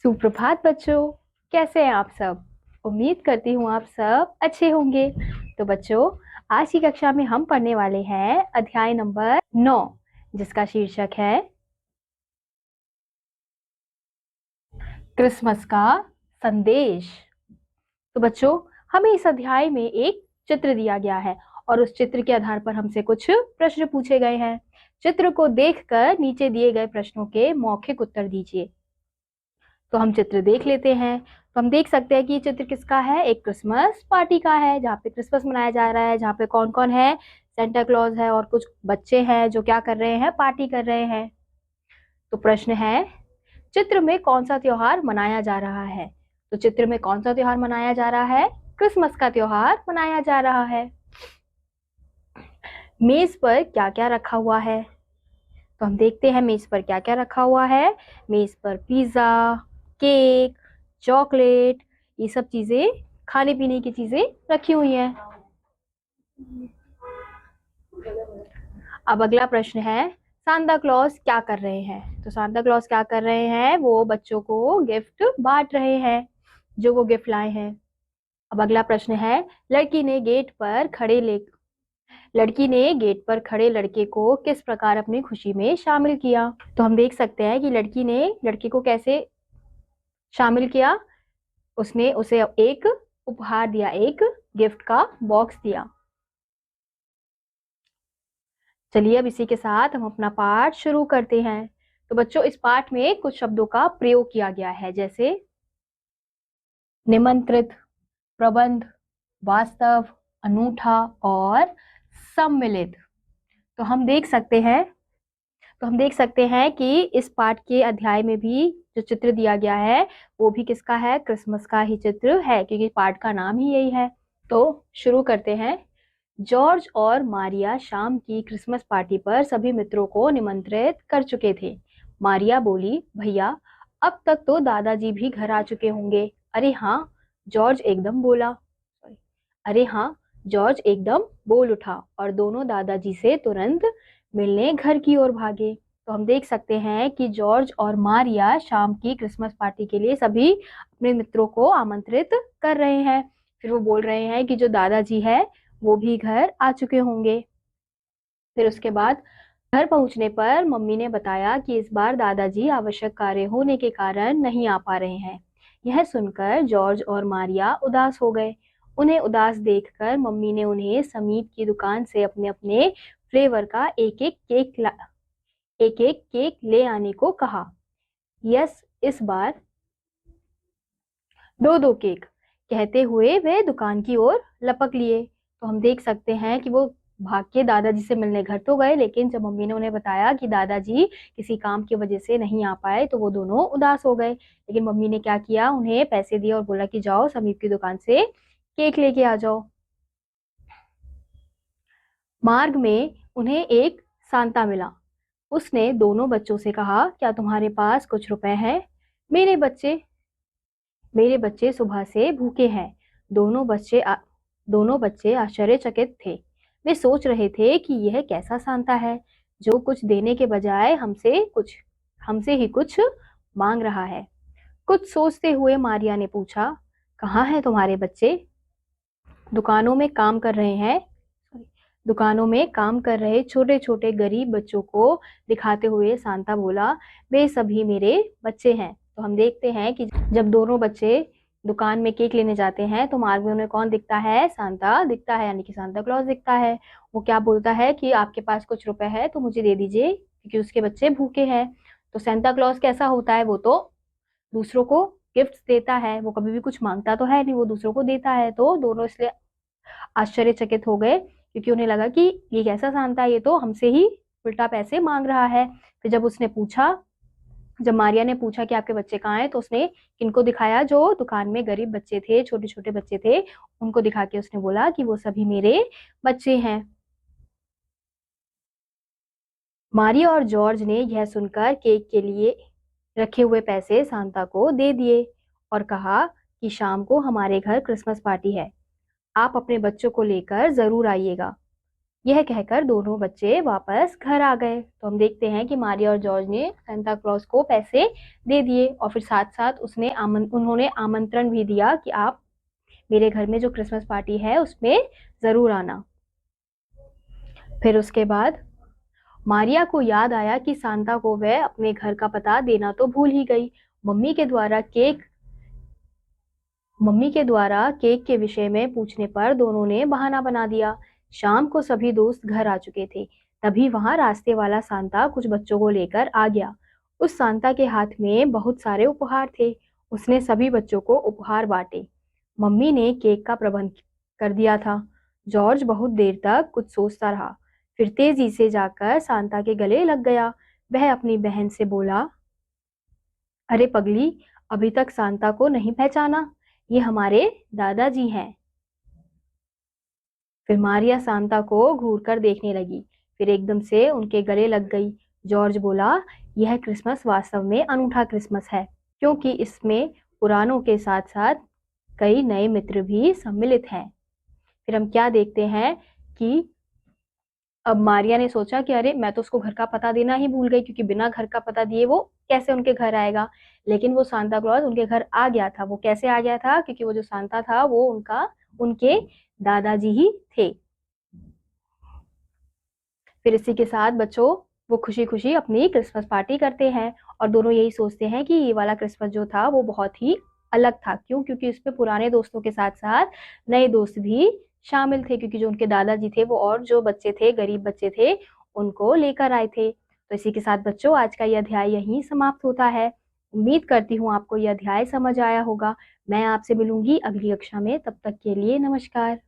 सुप्रभात बच्चों, कैसे हैं आप सब। उम्मीद करती हूँ आप सब अच्छे होंगे। तो बच्चों, आज की कक्षा में हम पढ़ने वाले हैं अध्याय नंबर 9, जिसका शीर्षक है क्रिसमस का संदेश। तो बच्चों, हमें इस अध्याय में एक चित्र दिया गया है और उस चित्र के आधार पर हमसे कुछ प्रश्न पूछे गए हैं। चित्र को देखकर नीचे दिए गए प्रश्नों के मौखिक उत्तर दीजिए। तो हम चित्र देख लेते हैं। तो हम देख सकते हैं कि ये चित्र किसका है। एक क्रिसमस पार्टी का है, जहाँ पे क्रिसमस मनाया जा रहा है, जहाँ पे कौन कौन है, सेंटा क्लॉज है और कुछ बच्चे हैं जो क्या कर रहे हैं, पार्टी कर रहे हैं। तो प्रश्न है, चित्र में कौन सा त्योहार मनाया जा रहा है। तो चित्र में कौन सा त्योहार मनाया जा रहा है, क्रिसमस का त्योहार मनाया जा रहा है। मेज पर क्या क्या रखा हुआ है। तो हम देखते हैं मेज पर क्या क्या रखा हुआ है। मेज पर पिज्जा, केक, चॉकलेट, ये सब चीजें, खाने पीने की चीजें रखी हुई हैं। अब अगला प्रश्न है, सांता क्लॉज क्या कर रहे हैं। तो सांता क्लॉज क्या कर रहे हैं, वो बच्चों को गिफ्ट बांट रहे हैं जो वो गिफ्ट लाए हैं। अब अगला प्रश्न है, लड़की ने गेट पर खड़े लड़के को किस प्रकार अपनी खुशी में शामिल किया। तो हम देख सकते हैं कि लड़की ने लड़के को कैसे शामिल किया। उसने उसे एक उपहार दिया, एक गिफ्ट का बॉक्स दिया। चलिए अब इसी के साथ हम अपना पाठ शुरू करते हैं। तो बच्चों, इस पाठ में कुछ शब्दों का प्रयोग किया गया है, जैसे निमंत्रित, प्रबंध, वास्तव, अनूठा और सम्मिलित। तो हम देख सकते हैं कि इस पाठ के अध्याय में भी जो चित्र दिया गया है वो भी किसका है, क्रिसमस का ही चित्र है, क्योंकि पाठ का नाम ही यही है। तो शुरू करते हैं। जॉर्ज और मारिया शाम की क्रिसमस पार्टी पर सभी मित्रों को निमंत्रित कर चुके थे। मारिया बोली, भैया अब तक तो दादाजी भी घर आ चुके होंगे। अरे हाँ, जॉर्ज एकदम बोला अरे हाँ, जॉर्ज एकदम बोल उठा और दोनों दादाजी से तुरंत मिलने घर की ओर भागे। तो हम देख सकते हैं कि जॉर्ज और मारिया शाम की क्रिसमस पार्टी के लिए सभी अपने मित्रों को आमंत्रित कर रहे हैं। फिर वो बोल रहे हैं कि जो दादाजी है वो भी घर आ चुके होंगे। फिर उसके बाद घर पहुंचने पर मम्मी ने बताया कि इस बार दादाजी आवश्यक कार्य होने के कारण नहीं आ पा रहे हैं। यह सुनकर जॉर्ज और मारिया उदास हो गए। उन्हें उदास देखकर मम्मी ने उन्हें समीप की दुकान से अपने अपने फ्लेवर का एक एक केक ले आने को कहा। यस, इस बार दो दो केक, कहते हुए वे दुकान की ओर लपक लिए। तो हम देख सकते हैं कि वो भाग के दादाजी से मिलने घर तो गए, लेकिन जब मम्मी ने उन्हें बताया कि दादाजी किसी काम की वजह से नहीं आ पाए तो वो दोनों उदास हो गए। लेकिन मम्मी ने क्या किया, उन्हें पैसे दिए और बोला कि जाओ समीप की दुकान से केक लेके आ जाओ। मार्ग में उन्हें एक सांता मिला। उसने दोनों बच्चों से कहा, क्या तुम्हारे पास कुछ रुपए हैं। मेरे बच्चे मेरे बच्चे सुबह से भूखे हैं। दोनों बच्चे आश्चर्यचकित थे। वे सोच रहे थे कि यह कैसा सांता है जो कुछ देने के बजाय हमसे ही कुछ मांग रहा है। कुछ सोचते हुए मारिया ने पूछा, कहाँ हैं तुम्हारे बच्चे। दुकानों में काम कर रहे हैं दुकानों में काम कर रहे छोटे छोटे गरीब बच्चों को दिखाते हुए सांता बोला, वे सभी मेरे बच्चे हैं। तो हम देखते हैं कि जब दोनों बच्चे दुकान में केक लेने जाते हैं तो मार्ग में उन्हें कौन दिखता है, सांता दिखता है, यानी कि सांता क्लॉज दिखता है। वो क्या बोलता है कि आपके पास कुछ रुपए है तो मुझे दे दीजिए, क्योंकि उसके बच्चे भूखे हैं। तो सांता क्लॉज कैसा होता है, वो तो दूसरों को गिफ्ट देता है, वो कभी भी कुछ मांगता तो है नहीं, वो दूसरों को देता है। तो दोनों इसलिए आश्चर्यचकित हो गए, क्योंकि उन्हें लगा कि ये कैसा सांता है, ये तो हमसे ही उल्टा पैसे मांग रहा है। फिर जब मारिया ने पूछा कि आपके बच्चे कहाँ हैं, तो उसने किनको दिखाया, जो दुकान में गरीब बच्चे थे, छोटे छोटे बच्चे थे, उनको दिखा के उसने बोला कि वो सभी मेरे बच्चे हैं। मारिया और जॉर्ज ने यह सुनकर केक के लिए रखे हुए पैसे सांता को दे दिए और कहा कि शाम को हमारे घर क्रिसमस पार्टी है, आप अपने बच्चों को लेकर जरूर आइएगा। यह कहकर दोनों बच्चे वापस घर आ गए। तो हम देखते हैं कि मारिया और जॉर्ज ने सांता क्लॉज को पैसे दे दिए और फिर साथ साथ उन्होंने आमंत्रण भी दिया कि आप मेरे घर में जो क्रिसमस पार्टी है उसमें जरूर आना। फिर उसके बाद मारिया को याद आया कि सांता को वह अपने घर का पता देना तो भूल ही गई। मम्मी के द्वारा केक के विषय में पूछने पर दोनों ने बहाना बना दिया। शाम को सभी दोस्त घर आ चुके थे। तभी वहां रास्ते वाला सांता कुछ बच्चों को लेकर आ गया। उस सांता के हाथ में बहुत सारे उपहार थे। उसने सभी बच्चों को उपहार बांटे। मम्मी ने केक का प्रबंध कर दिया था। जॉर्ज बहुत देर तक कुछ सोचता रहा, फिर तेजी से जाकर सांता के गले लग गया। वह अपनी बहन से बोला, अरे पगली, अभी तक सांता को नहीं पहचाना? ये हमारे दादाजी हैं। फिर मारिया सांता को घूर कर देखने लगी, फिर एकदम से उनके गले लग गई। जॉर्ज बोला, यह क्रिसमस वास्तव में अनूठा क्रिसमस है, क्योंकि इसमें पुरानों के साथ साथ कई नए मित्र भी सम्मिलित हैं। फिर हम क्या देखते हैं कि अब मारिया ने सोचा कि अरे मैं तो उसको घर का पता देना ही भूल गई, क्योंकि बिना घर का पता दिए वो कैसे उनके घर आएगा। लेकिन वो सांता क्लॉज उनके घर आ गया था। वो कैसे आ गया था? क्योंकि वो जो सांता था वो उनके दादाजी ही थे। फिर इसी के साथ बच्चों वो खुशी खुशी अपनी क्रिसमस पार्टी करते हैं और दोनों यही सोचते हैं कि ये वाला क्रिसमस जो था वो बहुत ही अलग था। क्यों? क्योंकि उसमें पुराने दोस्तों के साथ साथ नए दोस्त भी शामिल थे, क्योंकि जो उनके दादाजी थे वो और जो बच्चे थे, गरीब बच्चे थे, उनको लेकर आए थे। तो इसी के साथ बच्चों आज का यह अध्याय यहीं समाप्त होता है। उम्मीद करती हूँ आपको यह अध्याय समझ आया होगा। मैं आपसे मिलूंगी अगली कक्षा में। तब तक के लिए नमस्कार।